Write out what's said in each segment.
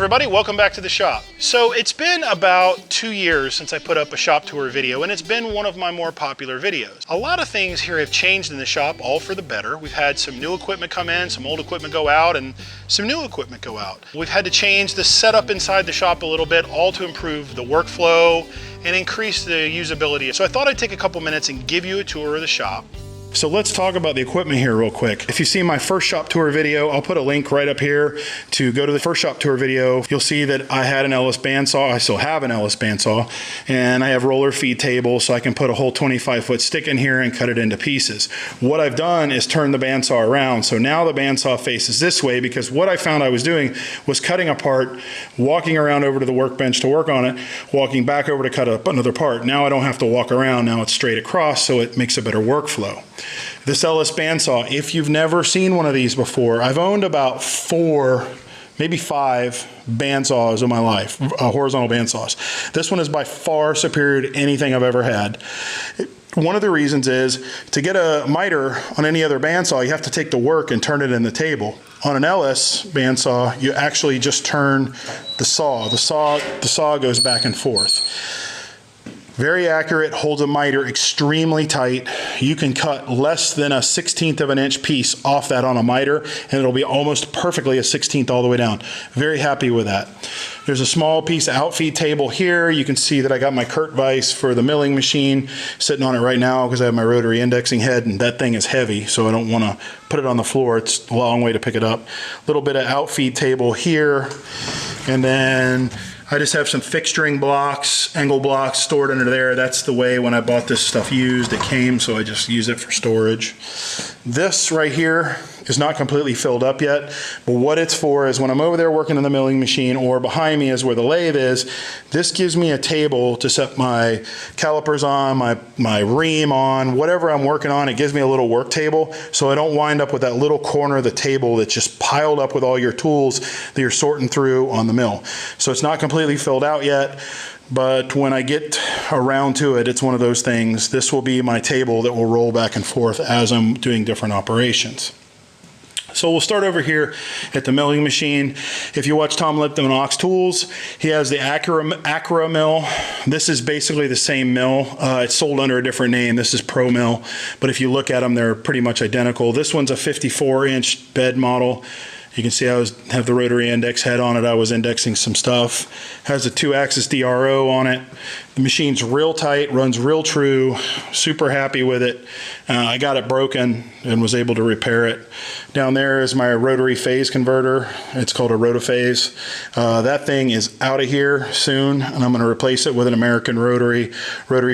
everybody, welcome back to the shop. So it's been about 2 years since I put up a shop tour video, and it's been one of my more popular videos. A lot of things here have changed in the shop, all for the better. We've had some new equipment come in, some old equipment go out, and some new equipment go out. We've had to change the setup inside the shop a little bit, all to improve the workflow and increase the usability. So I thought I'd take a couple minutes and give you a tour of the shop. So let's talk about the equipment here real quick. If you see my first shop tour video, I'll put a link right up here to go to the first shop tour video. You'll see that I had an Ellis bandsaw. I still have an Ellis bandsaw, and I have roller feed table, so I can put a whole 25-foot stick in here and cut it into pieces. What I've done is turn the bandsaw around. So now the bandsaw faces this way, because what I found I was doing was cutting a part, walking around over to the workbench to work on it, walking back over to cut up another part. Now I don't have to walk around. Now it's straight across, so it makes a better workflow. This Ellis bandsaw, if you've never seen one of these before, I've owned about 4, maybe 5 bandsaws in my life, horizontal bandsaws. This one is by far superior to anything I've ever had. One of the reasons is to get a miter on any other bandsaw, you have to take the work and turn it in the table. On an Ellis bandsaw, you actually just turn the saw. The saw goes back and forth. Very accurate, holds a miter extremely tight. You can cut less than a 1/16 of an inch piece off that on a miter, and it'll be almost perfectly a 1/16 all the way down. Very happy with that. There's a small piece of outfeed table here. You can see that I got my Kurt vise for the milling machine sitting on it right now because I have my rotary indexing head, and that thing is heavy, so I don't want to put it on the floor. It's a long way to pick it up. A little bit of outfeed table here, and then I just have some fixturing blocks, angle blocks stored under there. That's the way when I bought this stuff used, it came, so I just use it for storage. This right here is not completely filled up yet, but what it's for is when I'm over there working on the milling machine, or behind me is where the lathe is, this gives me a table to set my calipers on, my ream on, whatever I'm working on. It gives me a little work table, so I don't wind up with that little corner of the table that's just piled up with all your tools that you're sorting through on the mill. So it's not completely filled out yet, but when I get around to it, it's one of those things. This will be my table that will roll back and forth as I'm doing different operations. So we'll start over here at the milling machine. If you watch Tom Lipton on Ox Tools, he has the Acura mill. This is basically the same mill. It's sold under a different name. This is Pro Mill, but if you look at them, they're pretty much identical. This one's a 54-inch bed model. You can see I have the rotary index head on it. I was indexing some stuff. Has a 2-axis DRO on it. The machine's real tight, runs real true. Super happy with it. I got it broken and was able to repair it. Down there is my rotary phase converter. It's called a rotophase. That thing is out of here soon, and I'm going to replace it with an American rotary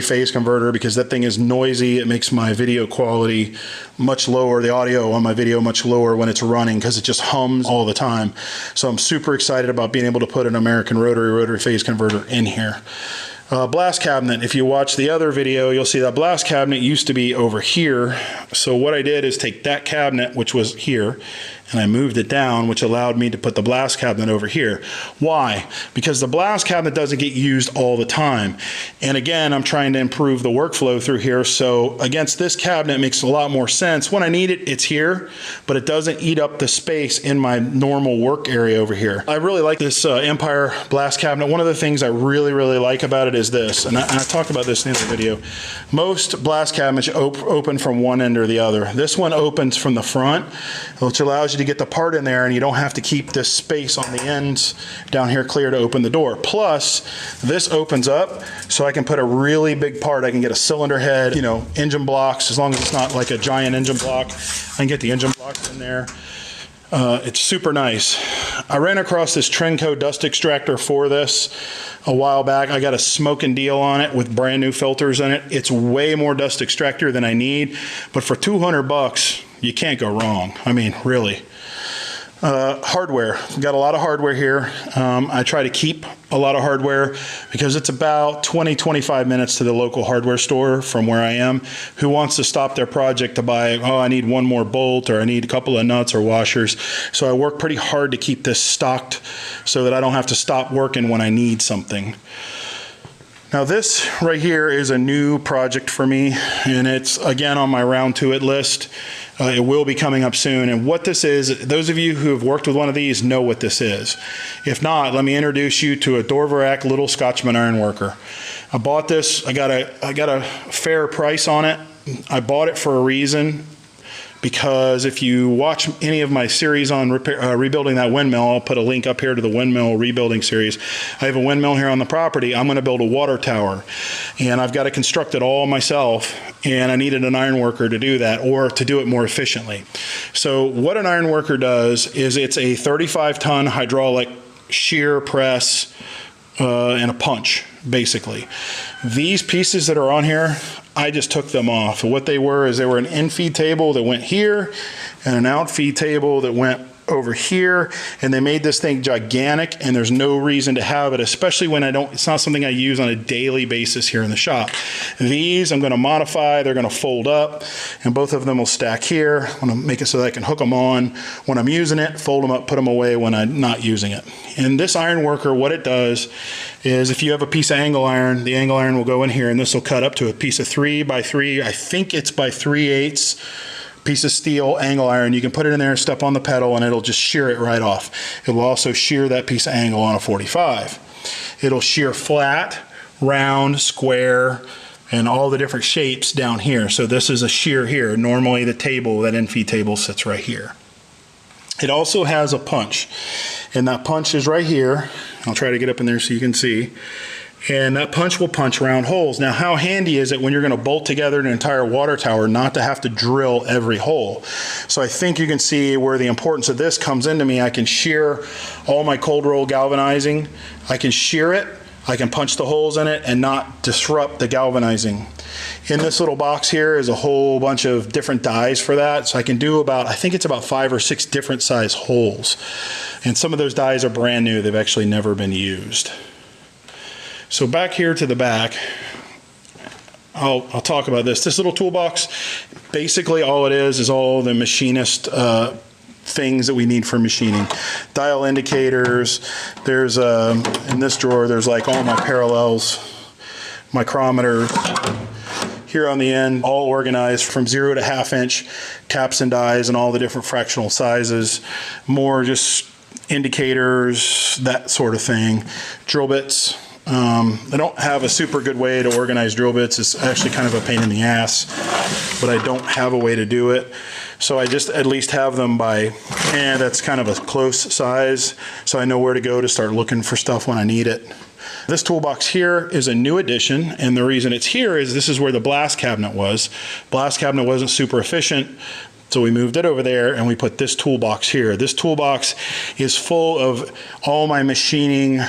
phase converter because that thing is noisy. It makes my video quality much lower, the audio on my video much lower when it's running because it just hums all the time. So I'm super excited about being able to put an American rotary phase converter in here. Blast cabinet, if you watch the other video, you'll see that blast cabinet used to be over here. So what I did is take that cabinet, which was here, and I moved it down, which allowed me to put the blast cabinet over here. Why? Because the blast cabinet doesn't get used all the time. And again, I'm trying to improve the workflow through here. So against this cabinet, it makes a lot more sense. When I need it, it's here, but it doesn't eat up the space in my normal work area over here. I really like this Empire blast cabinet. One of the things I really like about it is this, and I talked about this in the video. Most blast cabinets open from one end or the other. This one opens from the front, which allows you to get the part in there, and you don't have to keep this space on the ends down here clear to open the door. Plus, this opens up so I can put a really big part. I can get a cylinder head, you know, engine blocks, as long as it's not like a giant engine block. I can get the engine blocks in there. It's super nice. I ran across this Trenco dust extractor for this a while back. I got a smoking deal on it with brand new filters in it. It's way more dust extractor than I need, but for 200 bucks, you can't go wrong. I mean, really. Hardware. We've got a lot of hardware here. I try to keep a lot of hardware because it's about 20-25 minutes to the local hardware store from where I am. Who wants to stop their project to buy, oh, I need one more bolt, or I need a couple of nuts or washers. So I work pretty hard to keep this stocked so that I don't have to stop working when I need something. Now this right here is a new project for me, and it's again on my round to it list. It will be coming up soon. And what this is, those of you who have worked with one of these know what this is. If not, let me introduce you to a Dvorak Little Scotchman Ironworker. I bought this, I got a fair price on it. I bought it for a reason, because if you watch any of my series on rebuilding that windmill, I'll put a link up here to the windmill rebuilding series. I have a windmill here on the property. I'm going to build a water tower, and I've got to construct it all myself, and I needed an ironworker to do that, or to do it more efficiently. So what an ironworker does is it's a 35-ton hydraulic shear press and a punch, basically. These pieces that are on here, I just took them off. What they were is they were an in-feed table that went here and an out-feed table that went over here, and they made this thing gigantic, and there's no reason to have it, especially when it's not something I use on a daily basis here in the shop. These I'm going to modify. They're going to fold up, and both of them will stack here. I'm going to make it so that I can hook them on when I'm using it, fold them up, put them away when I'm not using it. And this Ironworker, what it does is, if you have a piece of angle iron, the angle iron will go in here, and this will cut up to a piece of 3 by 3. I think it's by 3/8. Piece of steel angle iron. You can put it in there, step on the pedal, and it'll just shear it right off. It will also shear that piece of angle on a 45. It'll shear flat, round, square, and all the different shapes down here. So this is a shear here. Normally the table, that in-feed table, sits right here. It also has a punch, and that punch is right here. I'll try to get up in there so you can see. And that punch will punch round holes. Now, how handy is it when you're going to bolt together an entire water tower not to have to drill every hole? So I think you can see where the importance of this comes into me. I can shear all my cold roll galvanizing. I can shear it. I can punch the holes in it and not disrupt the galvanizing. In this little box here is a whole bunch of different dies for that. So I can do about, I think it's about 5 or 6 different size holes. And some of those dies are brand new. They've actually never been used. So back here to the back, I'll talk about this. This little toolbox, basically all it is all the machinist things that we need for machining. Dial indicators. There's, in this drawer, there's like all my parallels, micrometers. Here on the end, all organized from 0 to 1/2 inch caps and dies and all the different fractional sizes. More just indicators, that sort of thing. Drill bits. I don't have a super good way to organize drill bits. It's actually kind of a pain in the ass, but I don't have a way to do it. So I just at least have them by, that's kind of a close size, so I know where to go to start looking for stuff when I need it. This toolbox here is a new addition, and the reason it's here is this is where the blast cabinet was. Blast cabinet wasn't super efficient, so we moved it over there and we put this toolbox here. This toolbox is full of all my machining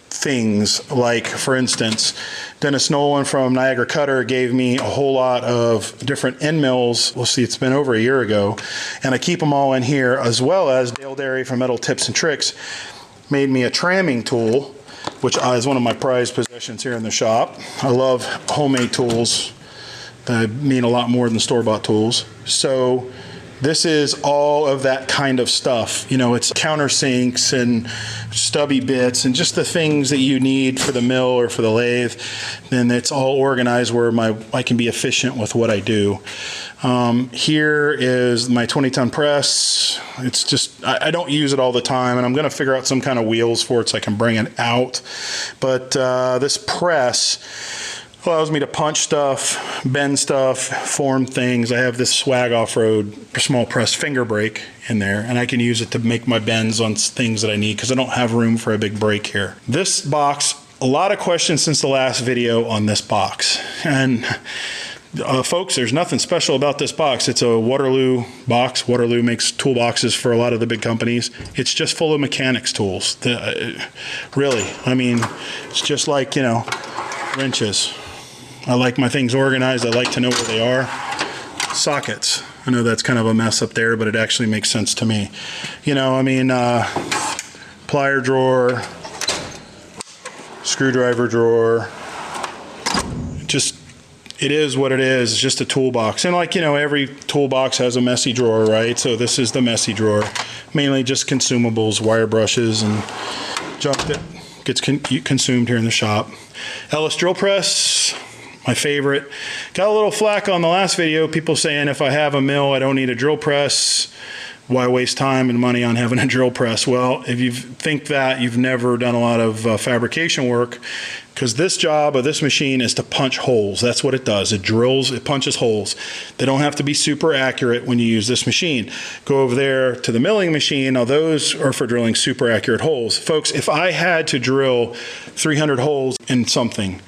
things, like for instance, Dennis Nolan from Niagara Cutter gave me a whole lot of different end mills. We'll see, it's been over a year ago, and I keep them all in here, as well as Dale Derry from Metal Tips and Tricks made me a tramming tool, which is one of my prized possessions here in the shop. I love homemade tools. They mean a lot more than store-bought tools. So this is all of that kind of stuff. You know, it's countersinks and stubby bits and just the things that you need for the mill or for the lathe. And it's all organized where I can be efficient with what I do. Here is my 20-ton press. It's just, I don't use it all the time, and I'm going to figure out some kind of wheels for it so I can bring it out. But this press allows me to punch stuff, bend stuff, form things. I have this Swag Off-Road small press finger brake in there, and I can use it to make my bends on things that I need because I don't have room for a big brake here. This box, a lot of questions since the last video on this box. And folks, there's nothing special about this box. It's a Waterloo box. Waterloo makes toolboxes for a lot of the big companies. It's just full of mechanics tools. Really, I mean, it's just like, you know, wrenches. I like my things organized. I like to know where they are. Sockets. I know that's kind of a mess up there, but it actually makes sense to me. You know, I mean, plier drawer, screwdriver drawer. Just, it is what it is. It's just a toolbox. And like, you know, every toolbox has a messy drawer, right? So this is the messy drawer. Mainly just consumables, wire brushes, and junk that gets consumed here in the shop. Ellis drill press, my favorite. Got a little flack on the last video, people saying if I have a mill, I don't need a drill press. Why waste time and money on having a drill press? Well, if you think that, you've never done a lot of fabrication work, because this job of this machine is to punch holes. That's what it does. It drills, it punches holes. They don't have to be super accurate when you use this machine. Go over there to the milling machine. Now those are for drilling super accurate holes. Folks, if I had to drill 300 holes in something,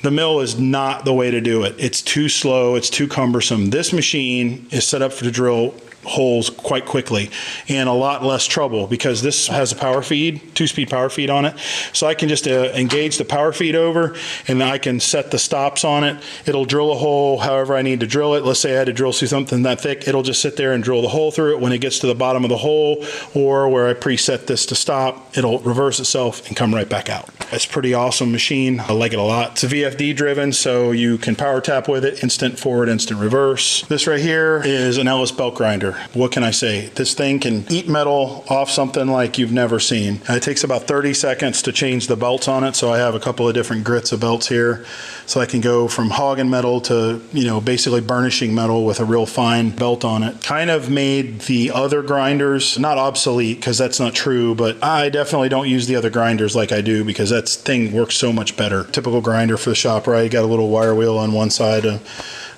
the mill is not the way to do it. It's too slow, it's too cumbersome. This machine is set up to drill holes quite quickly and a lot less trouble, because this has a power feed, 2-speed power feed on it. So I can just engage the power feed over, and I can set the stops on it. It'll drill a hole however I need to drill it. Let's say I had to drill through something that thick, it'll just sit there and drill the hole through it. When it gets to the bottom of the hole, or where I preset this to stop, it'll reverse itself and come right back out. It's a pretty awesome machine. I like it a lot. It's a VFD driven, so you can power tap with it, instant forward, instant reverse. This right here is an Ellis belt grinder. What can I say? This thing can eat metal off something like you've never seen. It takes about 30 seconds to change the belts on it, so I have a couple of different grits of belts here. So I can go from hogging metal to, you know, basically burnishing metal with a real fine belt on it. Kind of made the other grinders, not obsolete, because that's not true, but I definitely don't use the other grinders like I do, because that thing works so much better. Typical grinder for the shop, right? You got a little wire wheel on one side, a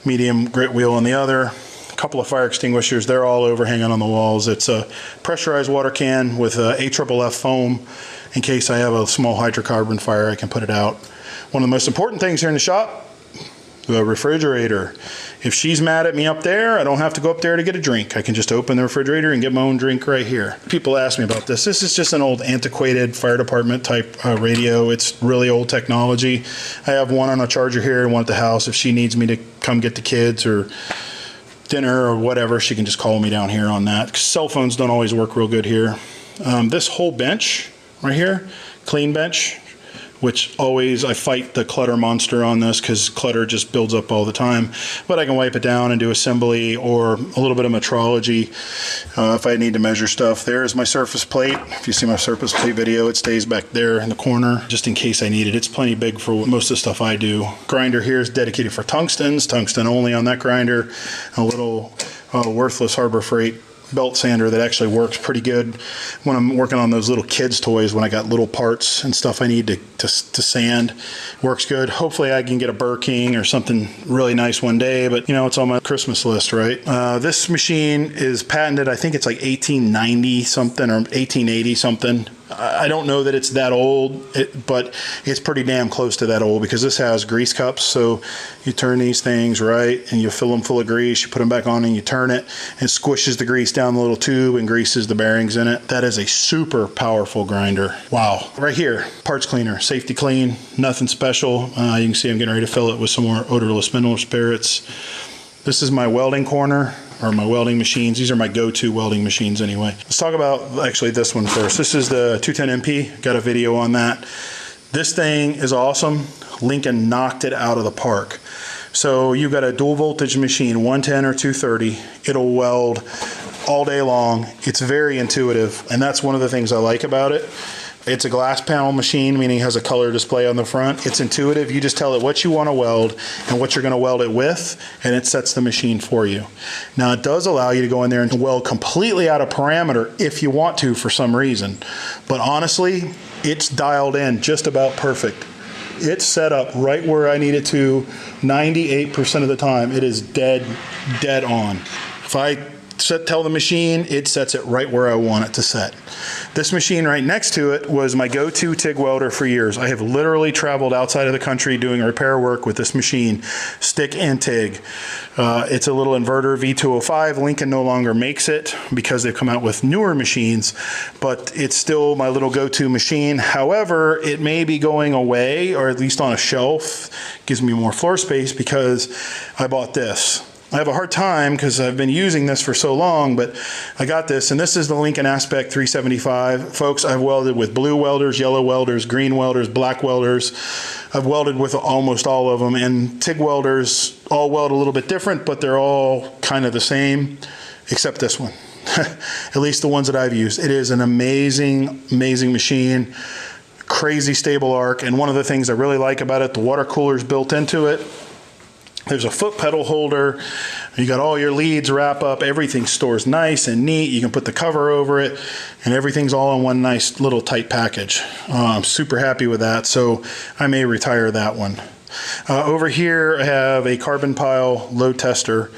medium grit wheel on the other. Couple of fire extinguishers, they're all over hanging on the walls. It's a pressurized water can with AFFF foam. In case I have a small hydrocarbon fire, I can put it out. One of the most important things here in the shop, the refrigerator. If she's mad at me up there, I don't have to go up there to get a drink. I can just open the refrigerator and get my own drink right here. People ask me about this. This is just an old antiquated fire department type radio. It's really old technology. I have one on a charger here and one at the house. If she needs me to come get the kids or dinner or whatever, she can just call me down here on that. Cell phones don't always work real good here. This whole bench right here, clean bench, which always I fight the clutter monster on this, because clutter just builds up all the time. But I can wipe it down and do assembly or a little bit of metrology if I need to measure stuff. There's my surface plate. If you see my surface plate video, it stays back there in the corner just in case I need it. It's plenty big for most of the stuff I do. Grinder here is dedicated for tungstens, tungsten only on that grinder. A little worthless Harbor Freight belt sander that actually works pretty good when I'm working on those little kids toys, when I got little parts and stuff I need to sand. Works good. Hopefully I can get a Burr King or something really nice one day, but you know, it's on my Christmas list, right? This machine is patented, I think it's like 1890 something or 1880 something. I don't know that it's that old, but it's pretty damn close to that old, because this has grease cups. So you turn these things right and you fill them full of grease, you put them back on and you turn it, and it squishes the grease down the little tube and greases the bearings in it. That is a super powerful grinder. Wow. Right here, parts cleaner, safety clean, nothing special. You can see I'm getting ready to fill it with some more odorless mineral spirits. This is my welding corner, or my welding machines. These are my go-to welding machines anyway. Let's talk about actually this one first. This is the 210MP, got a video on that. This thing is awesome. Lincoln knocked it out of the park. So you've got a dual voltage machine, 110 or 230. It'll weld all day long. It's very intuitive, and that's one of the things I like about it. It's a glass panel machine, meaning it has a color display on the front. It's intuitive. You just tell it what you want to weld and what you're going to weld it with, and it sets the machine for you. Now, it does allow you to go in there and weld completely out of parameter if you want to for some reason. But honestly, it's dialed in just about perfect. It's set up right where I need it to 98% of the time. It is dead on. If I tell the machine, it sets it right where I want it to set. This machine right next to it was my go-to TIG welder for years. I have literally traveled outside of the country doing repair work with this machine, stick and TIG. It's a little inverter V205. Lincoln no longer makes it because they've come out with newer machines, but it's still my little go-to machine. However, it may be going away, or at least on a shelf. Gives me more floor space because I bought this. I have a hard time because I've been using this for so long, but I got this, and this is the Lincoln Aspect 375. Folks, I've welded with blue welders, yellow welders, green welders, black welders. I've welded with almost all of them, and TIG welders all weld a little bit different, but they're all kind of the same, except this one. At least the ones that I've used. It is an amazing, amazing machine. crazy stable arc. And one of the things I really like about it, the water cooler's built into it. There's a foot pedal holder. You got all your leads wrap up. Everything stores nice and neat. You can put the cover over it, and everything's all in one nice little tight package. I'm super happy with that, so I may retire that one. Over here I have a carbon pile load tester,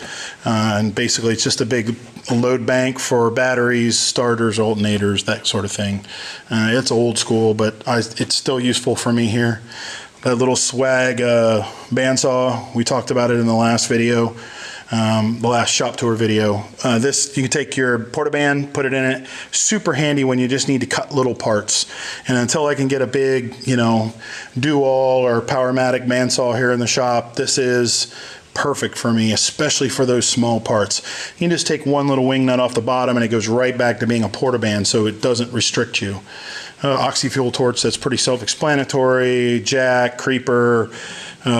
and basically it's just a big load bank for batteries, starters, alternators, that sort of thing. It's old school, but it's still useful for me here. That little swag bandsaw, we talked about it in the last video, the last shop tour video. This, you can take your portaband, put it in it. Super handy when you just need to cut little parts. And until I can get a big, you know, do-all or Powermatic bandsaw here in the shop, this is perfect for me, especially for those small parts. You can just take one little wing nut off the bottom and it goes right back to being a portaband, so it doesn't restrict you. Oxy-fuel torch, that's pretty self-explanatory. Jack, creeper, you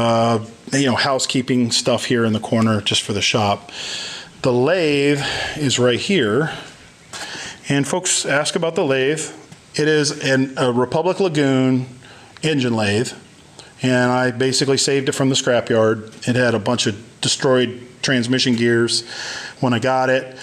know, housekeeping stuff here in the corner just for the shop. The lathe is right here, and folks ask about the lathe. It is a Republic Lagoon engine lathe, and I basically saved it from the scrapyard. It had a bunch of destroyed transmission gears when I got it.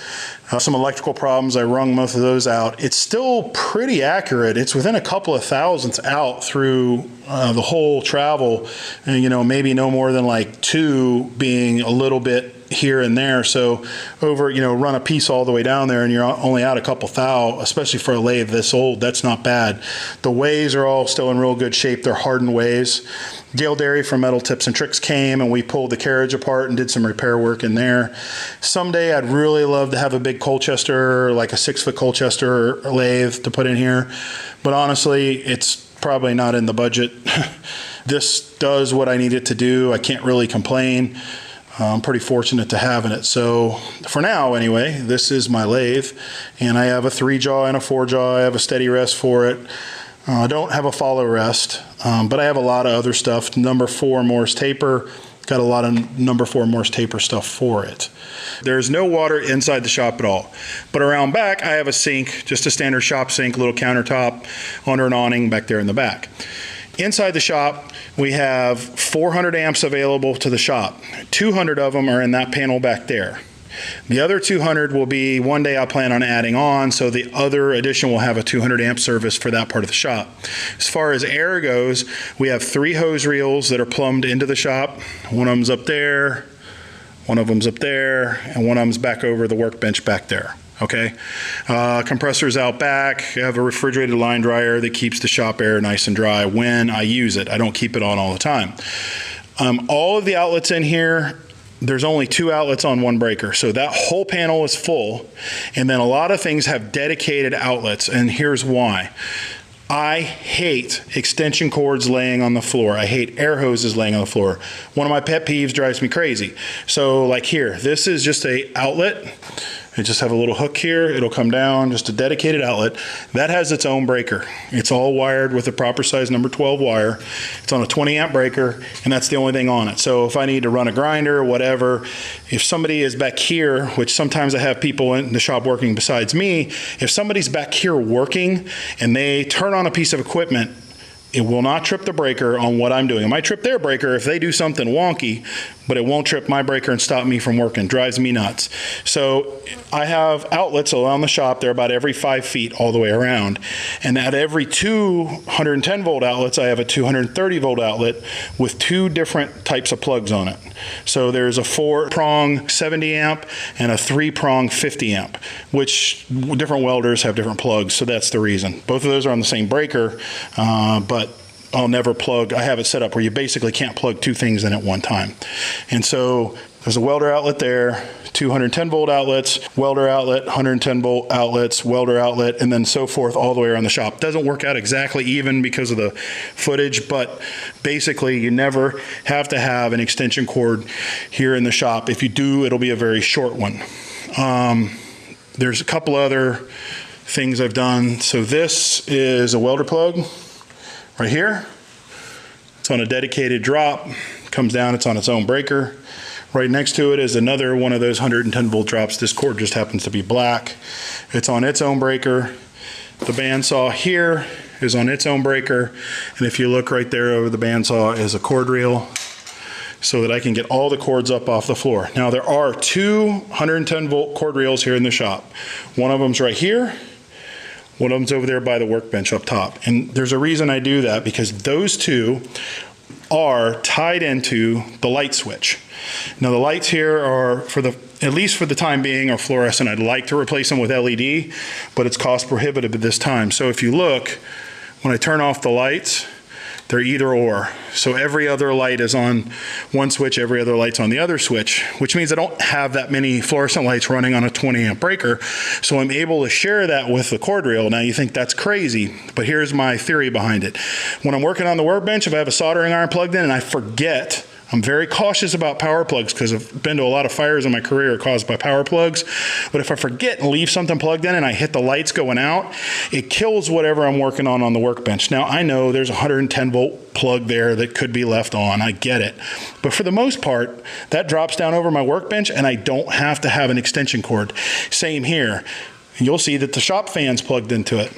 Some electrical problems, I wrung most of those out. It's still pretty accurate. It's within a couple of thousandths out through the whole travel, and, you know, maybe no more than like 2 being a little bit here and there. So over, you know, run a piece all the way down there and you're only out a couple thou, especially for a lathe this old. That's not bad. The ways are all still in real good shape. They're hardened ways. Gail Derry from Metal Tips and Tricks came and we pulled the carriage apart and did some repair work in there. Someday I'd really love to have a big Colchester, like a 6-foot Colchester lathe to put in here, but honestly it's probably not in the budget. This does what I need it to do. I can't really complain. I'm pretty fortunate to having it. So for now anyway, this is my lathe, and I have a 3-jaw and a 4-jaw. I have a steady rest for it. I don't have a follow rest, but I have a lot of other stuff. Number 4 Morse taper. Got a lot of number 4 Morse taper stuff for it. There's no water inside the shop at all. But around back, I have a sink, just a standard shop sink, little countertop under an awning back there in the back. Inside the shop, we have 400 amps available to the shop. 200 of them are in that panel back there. The other 200 will be, one day I plan on adding on, so the other addition will have a 200 amp service for that part of the shop. As far as air goes, we have 3 hose reels that are plumbed into the shop. One of them's up there, one of them's up there, and one of them's back over the workbench back there. Okay, compressors out back. I have a refrigerated line dryer that keeps the shop air nice and dry when I use it. I don't keep it on all the time. All of the outlets in here, there's only 2 outlets on one breaker, so that whole panel is full, and then a lot of things have dedicated outlets, and here's why. I hate extension cords laying on the floor. I hate air hoses laying on the floor. One of my pet peeves, drives me crazy. So like here, this is just a outlet. It just have a little hook here. It'll come down, just a dedicated outlet. That has its own breaker. It's all wired with a proper size number 12 wire. It's on a 20 amp breaker, and that's the only thing on it. So if I need to run a grinder or whatever, if somebody is back here, which sometimes I have people in the shop working besides me, if somebody's back here working and they turn on a piece of equipment, it will not trip the breaker on what I'm doing. It might trip their breaker if they do something wonky, but it won't trip my breaker and stop me from working. Drives me nuts. So I have outlets around the shop. They're about every 5 feet all the way around. And at every 210 volt outlets, I have a 230 volt outlet with 2 different types of plugs on it. So there's a 4-prong 70 amp and a 3-prong 50 amp, which different welders have different plugs. So that's the reason. Both of those are on the same breaker, but I'll never plug. I have it set up where you basically can't plug 2 things in at one time. And so there's a welder outlet there, 210 volt outlets, welder outlet, 110 volt outlets, welder outlet, and then so forth all the way around the shop. Doesn't work out exactly even because of the footage, but basically you never have to have an extension cord here in the shop. If you do, it'll be a very short one. There's a couple other things I've done. So this is a welder plug right here. It's on a dedicated drop, comes down, it's on its own breaker. Right next to it is another one of those 110 volt drops. This cord just happens to be black. It's on its own breaker. The bandsaw here is on its own breaker. And if you look right there over the bandsaw is a cord reel, so that I can get all the cords up off the floor. Now there are two 110 volt cord reels here in the shop. One of them's right here, one of them's over there by the workbench up top. And there's a reason I do that, because those two are tied into the light switch. Now the lights here are, at least for the time being, are fluorescent. I'd like to replace them with LED, but it's cost prohibitive at this time. So if you look, when I turn off the lights, they're either or. So every other light is on one switch, every other light's on the other switch, which means I don't have that many fluorescent lights running on a 20 amp breaker. So I'm able to share that with the cord reel. Now you think that's crazy, but here's my theory behind it. When I'm working on the workbench, if I have a soldering iron plugged in and I forget, I'm very cautious about power plugs because I've been to a lot of fires in my career caused by power plugs. But if I forget and leave something plugged in and I hit the lights going out, it kills whatever I'm working on the workbench. Now I know there's a 110 volt plug there that could be left on, I get it. But for the most part, that drops down over my workbench and I don't have to have an extension cord. Same here. You'll see that the shop fan's plugged into it.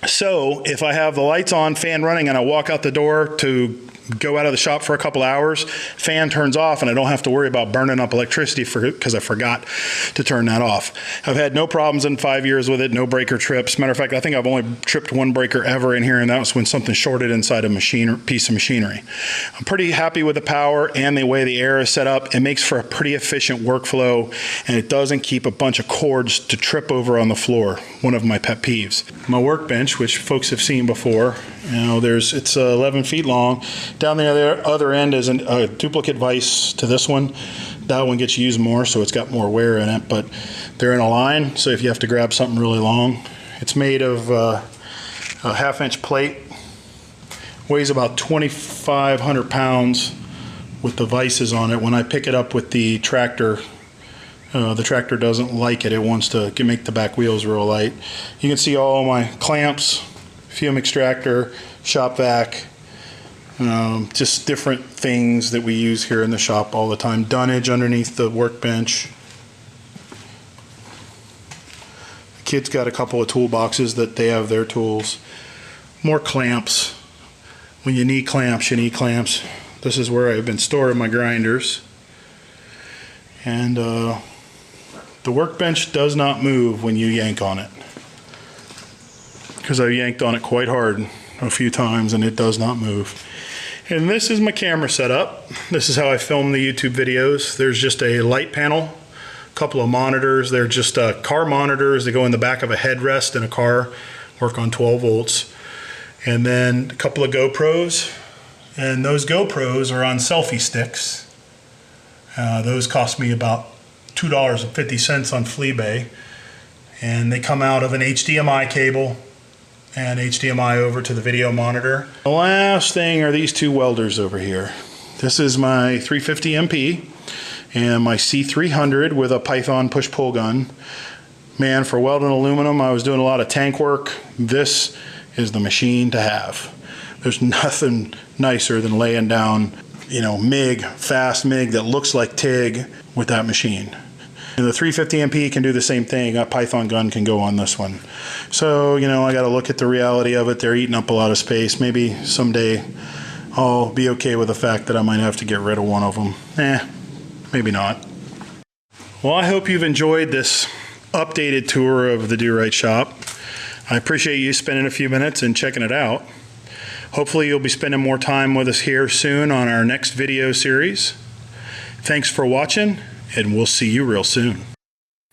So if I have the lights on, fan running, and I walk out the door to go out of the shop for a couple hours, fan turns off and I don't have to worry about burning up electricity because I forgot to turn that off. I've had no problems in 5 years with it, no breaker trips. Matter of fact, I think I've only tripped one breaker ever in here, and that was when something shorted inside a piece of machinery. I'm pretty happy with the power and the way the air is set up. It makes for a pretty efficient workflow, and it doesn't keep a bunch of cords to trip over on the floor, one of my pet peeves. My workbench, which folks have seen before, it's 11 feet long. Down the other end is a duplicate vise to this one. That one gets used more, so it's got more wear in it, but they're in a line, so if you have to grab something really long. It's made of a 1/2-inch plate, weighs about 2,500 pounds with the vices on it. When I pick it up with the tractor doesn't like it. It wants to make the back wheels real light. You can see all my clamps, fume extractor, shop vac, just different things that we use here in the shop all the time. Dunnage underneath the workbench. The kids got a couple of toolboxes that they have their tools. More clamps. When you need clamps, you need clamps. This is where I've been storing my grinders. And the workbench does not move when you yank on it, because I yanked on it quite hard a few times and it does not move. And this is my camera setup. This is how I film the YouTube videos. There's just a light panel, a couple of monitors. They're just car monitors. They go in the back of a headrest in a car, work on 12 volts. And then a couple of GoPros. And those GoPros are on selfie sticks. Those cost me about $2.50 on Fleabay. And they come out of an HDMI cable and HDMI over to the video monitor. The last thing are these two welders over here. This is my 350 MP and my C300 with a Python push-pull gun. Man, for welding aluminum, I was doing a lot of tank work. This is the machine to have. There's nothing nicer than laying down, MIG, fast MIG that looks like TIG with that machine. And the 350 MP can do the same thing. A Python gun can go on this one. So, I got to look at the reality of it. They're eating up a lot of space. Maybe someday I'll be okay with the fact that I might have to get rid of one of them. Maybe not. Well, I hope you've enjoyed this updated tour of the Do-Rite shop. I appreciate you spending a few minutes and checking it out. Hopefully you'll be spending more time with us here soon on our next video series. Thanks for watching, and we'll see you real soon.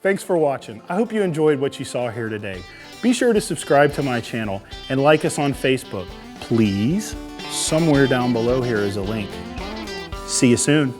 Thanks for watching. I hope you enjoyed what you saw here today. Be sure to subscribe to my channel and like us on Facebook. Please, somewhere down below here is a link. See you soon.